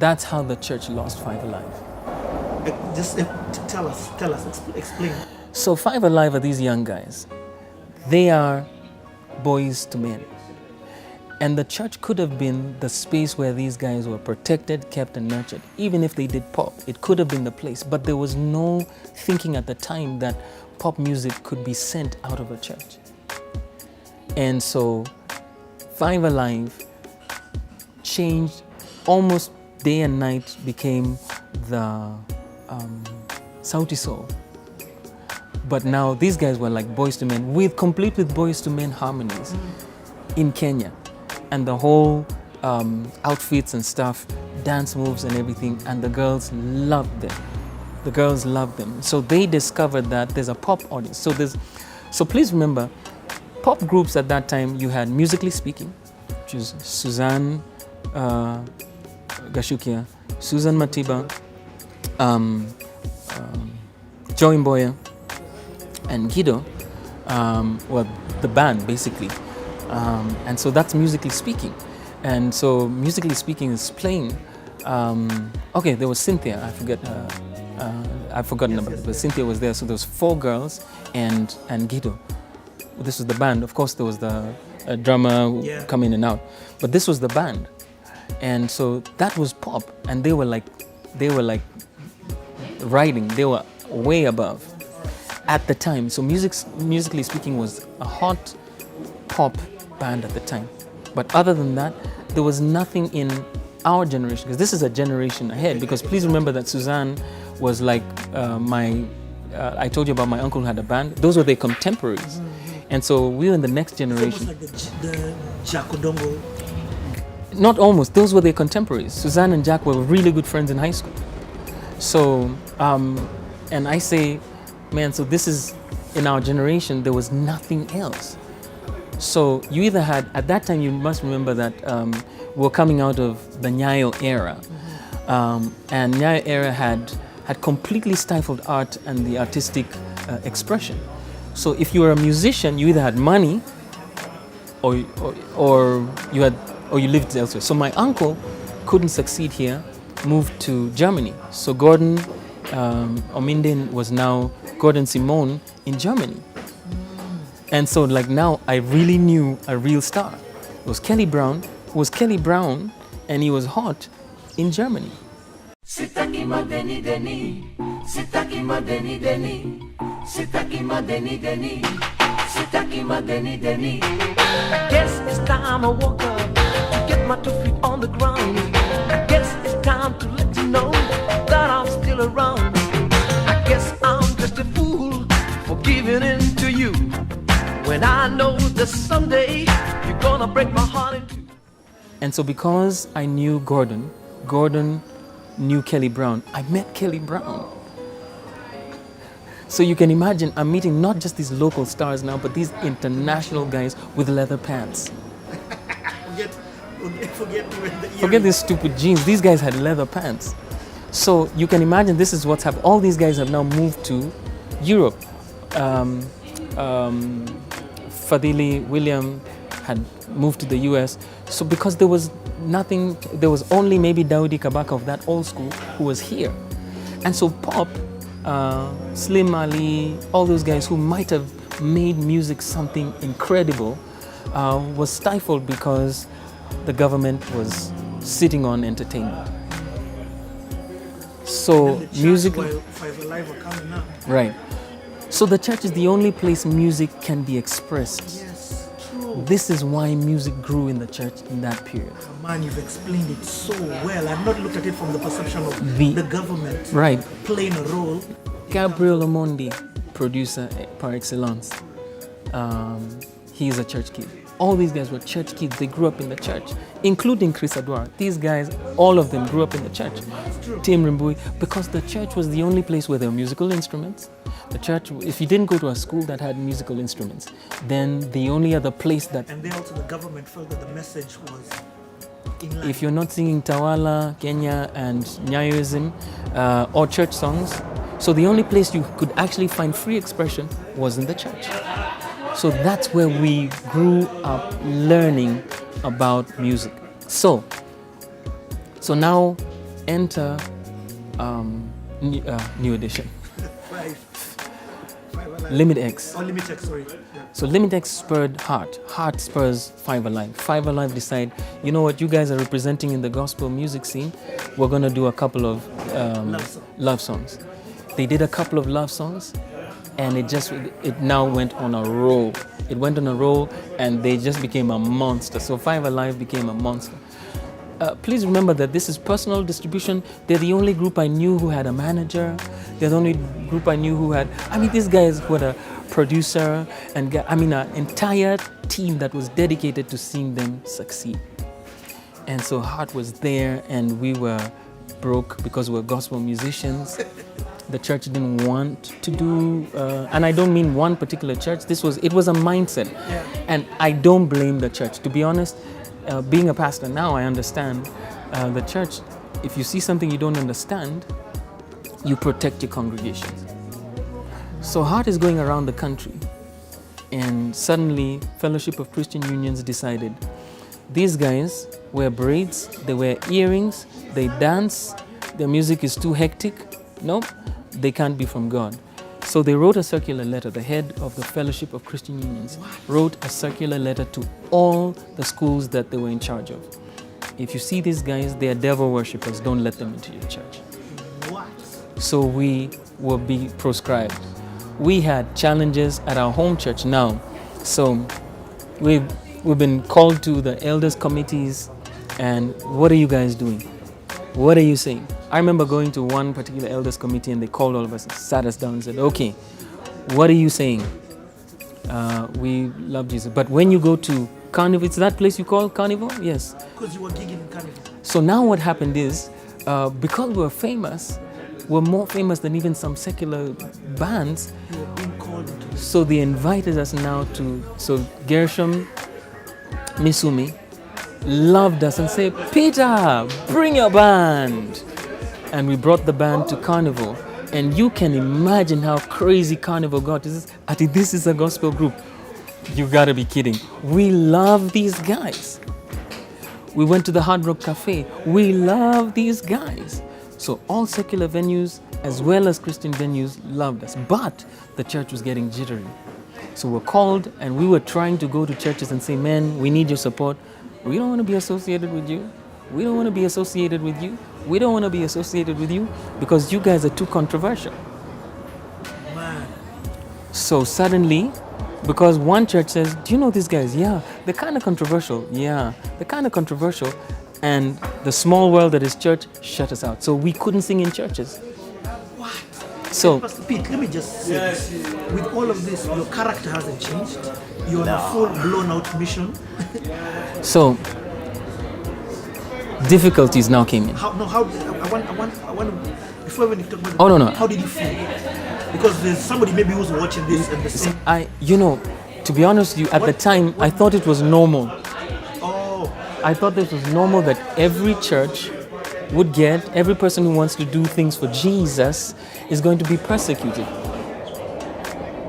that's how the church lost Five Alive. Just tell us, explain. So Five Alive are these young guys. They are boys to men. And the church could have been the space where these guys were protected, kept, and nurtured. Even if they did pop, it could have been the place. But there was no thinking at the time that pop music could be sent out of a church. And so Five Alive changed almost day and night, became the Sauti Soul. But now these guys were like Boys to Men, complete with Boys to Men harmonies in Kenya. And the whole outfits and stuff, dance moves and everything, and the girls loved them. So they discovered that there's a pop audience. So please remember, pop groups at that time, you had Musically Speaking, which is Suzanne Gashukia, Susan Matiba, Joy Mboya, and Guido were the band basically. And so that's Musically Speaking. And so Musically Speaking is playing. Okay, there was Cynthia, I've forgotten about it, but Cynthia was there. So there was 4 girls and Guido. This was the band. Of course, there was the drummer come in and out, but this was the band. And so that was pop, and they were like riding. They were way above at the time. So Musically Speaking was a hot pop band at the time. But other than that, there was nothing in our generation, because this is a generation ahead. Because please remember that Suzanne was like I told you about my uncle who had a band. Those were their contemporaries. And so we were in the next generation. It's almost like the Jack Odongo. Not almost, those were their contemporaries. Suzanne and Jack were really good friends in high school. So, and I say, man, so this is, in our generation, there was nothing else. So you either had, at that time, you must remember that we're coming out of the Nyayo era. And Nyayo era had completely stifled art and the artistic expression. So if you were a musician, you either had money or you lived elsewhere. So my uncle couldn't succeed here, moved to Germany. So Gordon Ominden was now Gordon Simone in Germany. And so like now I really knew a real star. It was Kelly Brown, and he was hot in Germany. Sitaki madeni deni, sitaki madeni deni, sitaki madeni deni, sitaki madeni deni. I guess it's time I woke up to get my 2 feet on the ground. I guess it's time to let you know that I'm still around. I guess I'm just a fool for giving in to you, when I know that someday you're gonna break my heart in two. And so because I knew Gordon knew Kelly Brown. I met Kelly Brown. So you can imagine, I'm meeting not just these local stars now, but these international guys with leather pants. Forget these stupid jeans. These guys had leather pants. So you can imagine this is what's happened. All these guys have now moved to Europe. Fadili William had moved to the US. So because there was nothing, there was only maybe Daudi Kabaka of that old school who was here. And so pop, Slim Ali, all those guys who might have made music something incredible was stifled because the government was sitting on entertainment. So music, right. So the church is the only place music can be expressed. Yes, true. This is why music grew in the church in that period. Man, you've explained it so well. I've not looked at it from the perception of the government playing a role. Gabriel Omondi, producer par excellence, he is a church kid. All these guys were church kids. They grew up in the church, including Chris Adwar. These guys, all of them grew up in the church. Tim Rimbui, because the church was the only place where there were musical instruments. The church, if you didn't go to a school that had musical instruments, then the only other place that... And then also the government felt that the message was in line. If you're not singing Tawala, Kenya, and Nyayoism, or church songs, so the only place you could actually find free expression was in the church. So that's where we grew up learning about music. So now enter New Edition. Limit X. Oh, Limit X, sorry. Yeah. So Limit X spurred Hart. Hart spurs Five Alive. Five Alive decide, you know what, you guys are representing in the gospel music scene. We're going to do a couple of love songs. They did a couple of love songs, and it now went on a roll. It went on a roll, and they just became a monster. So Five Alive became a monster. Please remember that this is personal distribution. They're the only group I knew who had a manager. They're the only group I knew who had, these guys who had a producer and an entire team that was dedicated to seeing them succeed. And so Hart was there, and we were broke because we were gospel musicians. The church didn't want to do, and I don't mean one particular church. It was a mindset. Yeah. And I don't blame the church. To be honest, being a pastor now, I understand the church, if you see something you don't understand, you protect your congregations. So Hart is going around the country, and suddenly Fellowship of Christian Unions decided these guys wear braids, they wear earrings, they dance, their music is too hectic. Nope, they can't be from God. So they wrote a circular letter. The head of the Fellowship of Christian Unions wrote a circular letter to all the schools that they were in charge of. If you see these guys, they are devil worshippers. Don't let them into your church. What? So we will be proscribed. We had challenges at our home church now. So we've been called to the elders committees, and what are you guys doing? What are you saying? I remember going to one particular elders committee, and they called all of us and sat us down and said, okay, what are you saying? We love Jesus. But when you go to Carnival, it's that place you call Carnival? Yes. Because you were gigging in Carnival. So now what happened is, because we're famous, we're more famous than even some secular bands. You were being called into this. So they invited us now so Gershom Misumi loved us and said, Peter, bring your band. And we brought the band to Carnival. And you can imagine how crazy Carnival got. This is a gospel group. You gotta be kidding. We love these guys. We went to the Hard Rock Cafe. We love these guys. So all secular venues as well as Christian venues loved us. But the church was getting jittery. So we're called, and we were trying to go to churches and say, man, we need your support. We don't want to be associated with you. We don't want to be associated with you. We don't want to be associated with you because you guys are too controversial. Man. So suddenly, because one church says, do you know these guys? Yeah, they're kind of controversial. Yeah, they're kind of controversial. And the small world that is church shut us out. So we couldn't sing in churches. What? So, Pastor Pete, let me just say this. With all of this, your character hasn't changed. You're on a full blown out mission. so difficulties now came in. I want before when you talk about Oh, no. How did you feel? Because there's somebody maybe who's watching this and the same. To be honest with you, at the time, I thought it was normal. Oh, I thought this was normal that every church would every person who wants to do things for Jesus is going to be persecuted.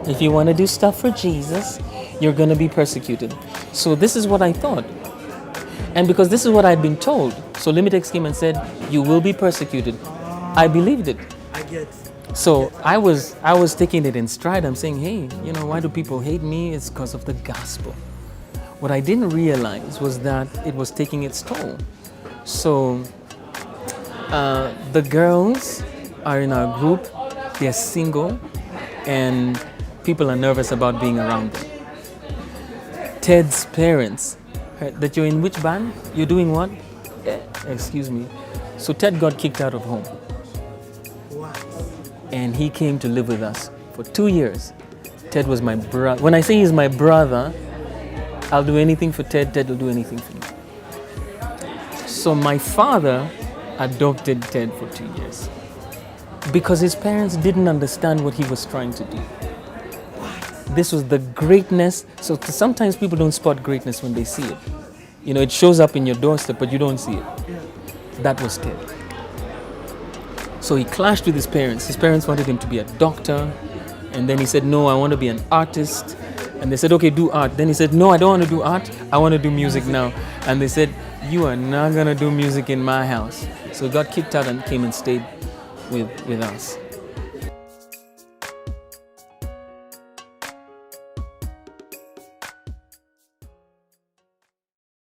If you want to do stuff for Jesus, you're going to be persecuted. So this is what I thought. And because this is what I'd been told, so Limitex came and said, you will be persecuted. I believed it. I get. So I was taking it in stride. I'm saying, hey, why do people hate me? It's because of the gospel. What I didn't realize was that it was taking its toll. So the girls are in our group. They're single, and people are nervous about being around them. Ted's parents, that you're in which band? You're doing what? Excuse me. So Ted got kicked out of home. And he came to live with us for 2 years. Ted was my brother. When I say he's my brother, I'll do anything for Ted. Ted will do anything for me. So my father adopted Ted for 2 years because his parents didn't understand what he was trying to do. This was the greatness. So sometimes people don't spot greatness when they see it. It shows up in your doorstep, but you don't see it. That was Ted. So he clashed with his parents. His parents wanted him to be a doctor. And then he said, no, I want to be an artist. And they said, okay, do art. Then he said, no, I don't want to do art. I want to do music now. And they said, you are not gonna do music in my house. So he got kicked out and came and stayed with us.